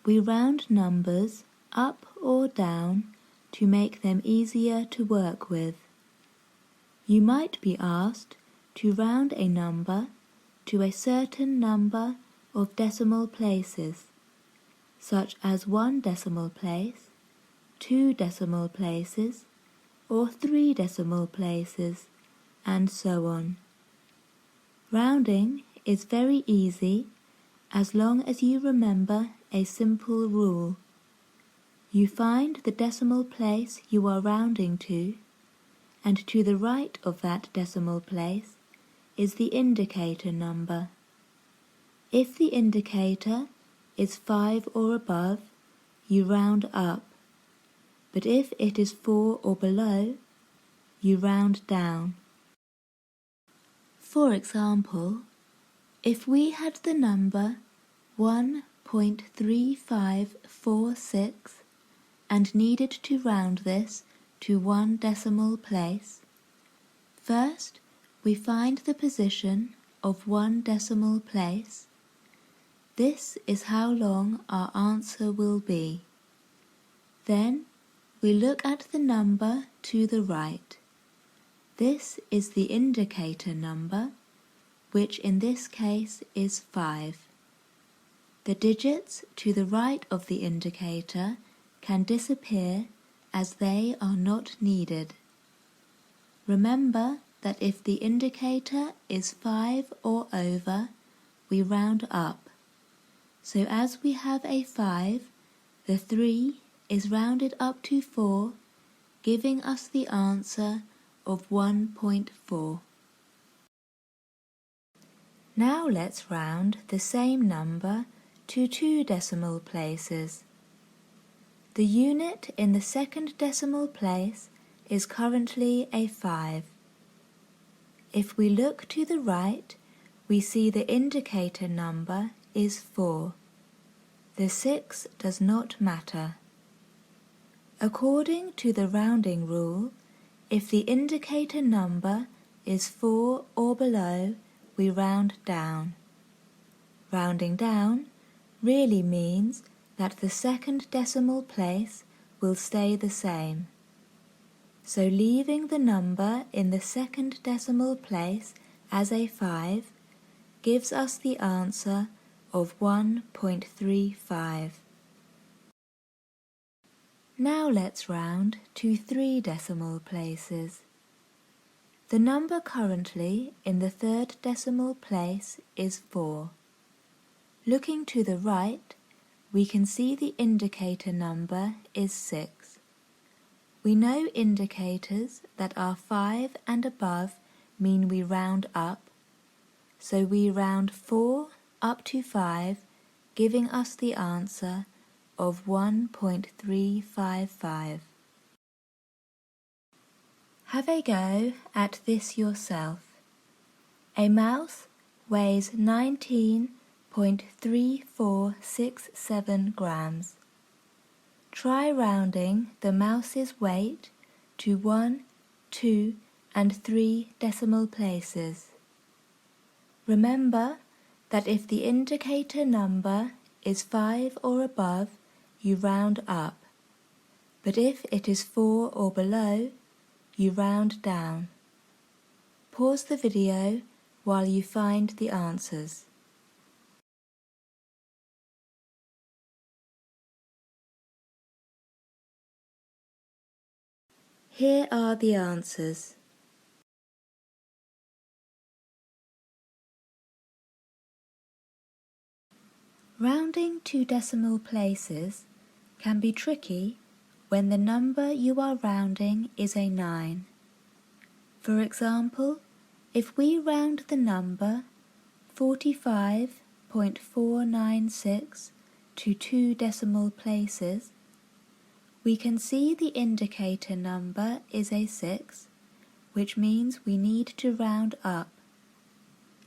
We round numbers up or down to make them easier to work with. You might be asked to round a number to a certain number of decimal places, such as 1 decimal place, 2 decimal places, or 3 decimal places, and so on. Rounding is very easy as long as you remember a simple rule. You find the decimal place you are rounding to, and to the right of that decimal place is the indicator number. If the indicator is 5 or above, you round up, but if it is 4 or below, you round down. For example, if we had the number 1.3546 and needed to round this to 1 decimal place, first we find the position of 1 decimal place. This is how long our answer will be. Then we look at the number to the right. This is the indicator number, which in this case is 5. The digits to the right of the indicator can disappear as they are not needed. Remember that if the indicator is 5 or over, we round up. So as we have a 5, the 3 is rounded up to 4, giving us the answer of 1.4. Now let's round the same number to 2 decimal places. The unit in the second decimal place is currently a 5. If we look to the right, we see the indicator number is 4. The 6 does not matter. According to the rounding rule, if the indicator number is 4 or below, we round down. Rounding down really means that the second decimal place will stay the same. So leaving the number in the second decimal place as a 5 gives us the answer of 1.35. Now let's round to 3 decimal places. The number currently in the third decimal place is 4. Looking to the right, we can see the indicator number is 6. We know indicators that are 5 and above mean we round up, so we round 4 up to 5, giving us the answer of 1.355. Have a go at this yourself. A mouse weighs 19.3467 grams. Try rounding the mouse's weight to 1, 2, and 3 decimal places. Remember that if the indicator number is 5 or above, you round up, but if it is 4 or below, you round down. Pause the video while you find the answers. Here are the answers. Rounding to decimal places can be tricky when the number you are rounding is a 9. For example, if we round the number 45.496 to 2 decimal places, we can see the indicator number is a 6, which means we need to round up.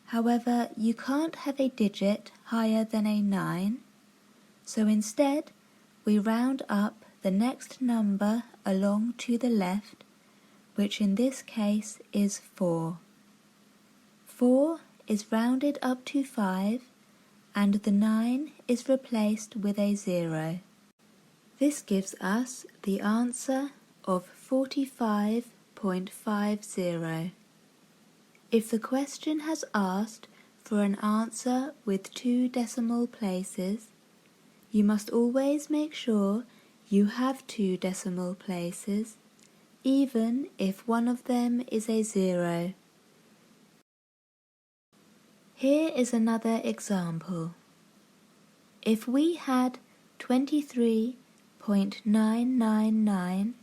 However, you can't have a digit higher than a 9, so instead we round up the next number along to the left, which in this case is 4. 4 is rounded up to 5, and the 9 is replaced with a 0. This gives us the answer of 45.50. If the question has asked for an answer with 2 decimal places, you must always make sure you have 2 decimal places, even if one of them is a 0. Here is another example. If we had 23.999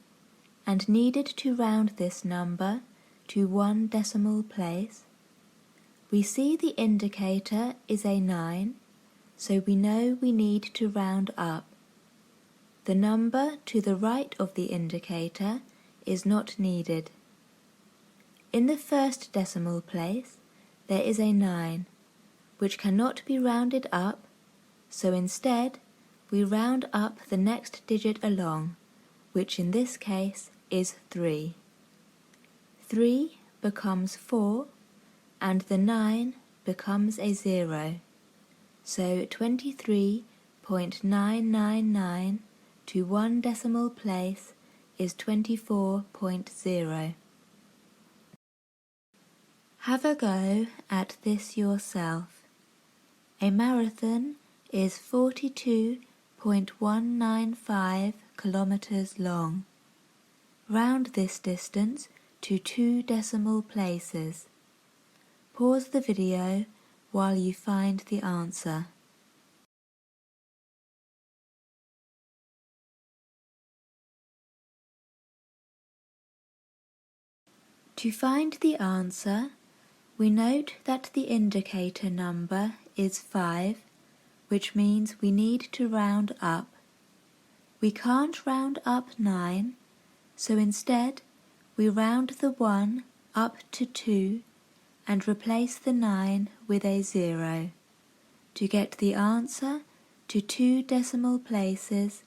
and needed to round this number to 1 decimal place, we see the indicator is a 9, so we know we need to round up. The number to the right of the indicator is not needed. In the first decimal place, there is a 9, which cannot be rounded up, so instead we round up the next digit along, which in this case is 3. 3 becomes 4, and the 9 becomes a 0. So 23.999 to 1 decimal place is 24.0. Have a go at this yourself. A marathon is 42.195 kilometers long. Round this distance to 2 decimal places. Pause the video while you find the answer. To find the answer, we note that the indicator number is 5, which means we need to round up. We can't round up 9, so instead we round the 1 up to 2 and replace the 9 with a 0 to get the answer to 2 decimal places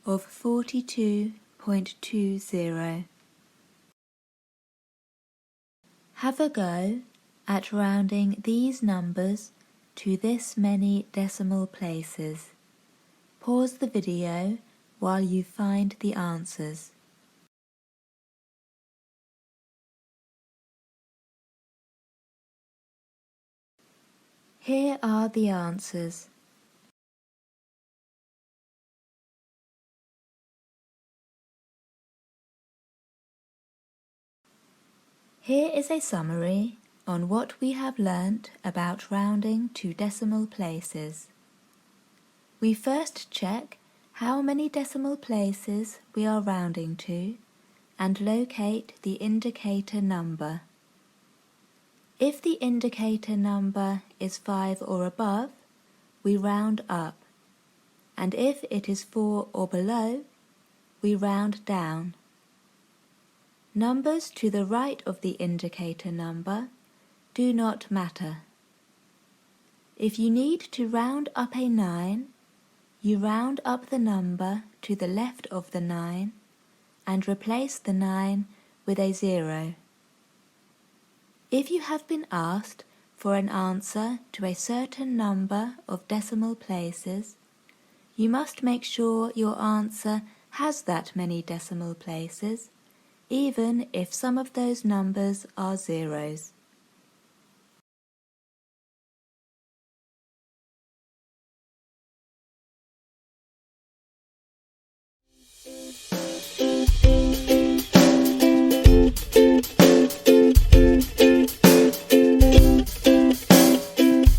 of 42.20. Have a go at rounding these numbers to this many decimal places. Pause the video while you find the answers. Here are the answers. Here is a summary on what we have learnt about rounding to decimal places. We first check how many decimal places we are rounding to and locate the indicator number. If the indicator number is 5 or above, we round up, and if it is 4 or below, we round down. Numbers to the right of the indicator number do not matter. If you need to round up a 9, you round up the number to the left of the 9 and replace the 9 with a 0. If you have been asked for an answer to a certain number of decimal places, you must make sure your answer has that many decimal places, even if some of those numbers are zeros.